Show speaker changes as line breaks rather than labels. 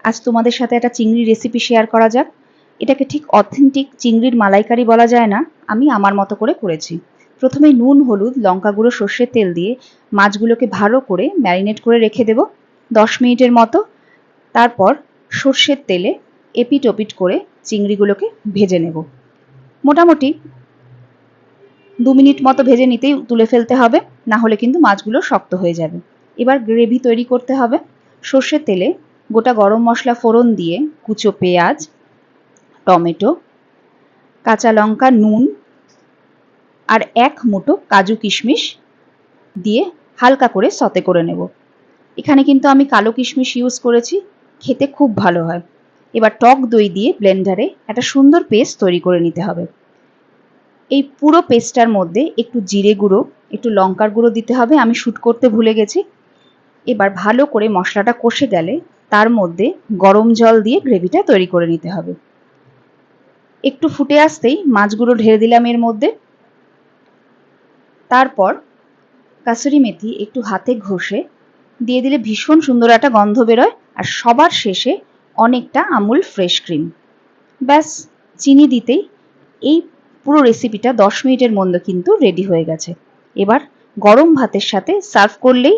আজ তোমাদের সাথে একটা চিংড়ি রেসিপি শেয়ার করা যাক। এটাকে ঠিক অথেন্টিক চিংড়ির মালাইকারি বলা যায় না, আমি আমার মতো করে করেছি। প্রথমে নুন, হলুদ, লঙ্কা গুঁড়ো, সর্ষের তেল দিয়ে মাছগুলোকে ভালো করে ম্যারিনেট করে রেখে দেব 10 মিনিটের মতো। তারপর সর্ষের তেলে এপিট ওপিট করে চিংড়িগুলোকে ভেজে নেব। মোটামুটি 2 মিনিট মতো ভেজে নিতেই তুলে ফেলতে হবে, না হলে কিন্তু মাছগুলো শক্ত হয়ে যাবে। এবার গ্রেভি তৈরি করতে হবে। সর্ষের তেলে গোটা গরম মশলা ফোড়ন দিয়ে কুচো পেঁয়াজ, টমেটো, কাঁচা লঙ্কা, নুন আর 1 মুঠো কাজু কিশমিশ দিয়ে হালকা করে সতে করে নেব। এখানে কিন্তু আমি কালো কিশমিশ ইউজ করেছি, খেতে খুব ভালো হয়। এবার টক দই দিয়ে ব্লেন্ডারে একটা সুন্দর পেস্ট তৈরি করে নিতে হবে। এই পুরো পেস্টটার মধ্যে একটু জিরে গুঁড়ো, একটু লঙ্কার গুঁড়ো দিতে হবে, আমি শুট করতে ভুলে গেছি। এবার ভালো করে মশলাটা কষে গেলে তার মধ্যে গরম জল দিয়ে গ্রেভিটা তৈরি করে নিতে হবে। একটু ফুটে আসতেই মাছগুলো ঢেলে দিলাম এর মধ্যে। তারপর কাসুরি মেথি একটু হাতে ঘষে দিয়ে দিলে ভীষণ সুন্দর একটা গন্ধ বেরোয়। আর সবার শেষে অনেকটা আমুল ফ্রেশ ক্রিম। ব্যাস, চিনি দিতেই এই পুরো রেসিপিটা 10 মিনিটের মধ্যে কিন্তু রেডি হয়ে গেছে। এবার গরম ভাতের সাথে সার্ভ করলেই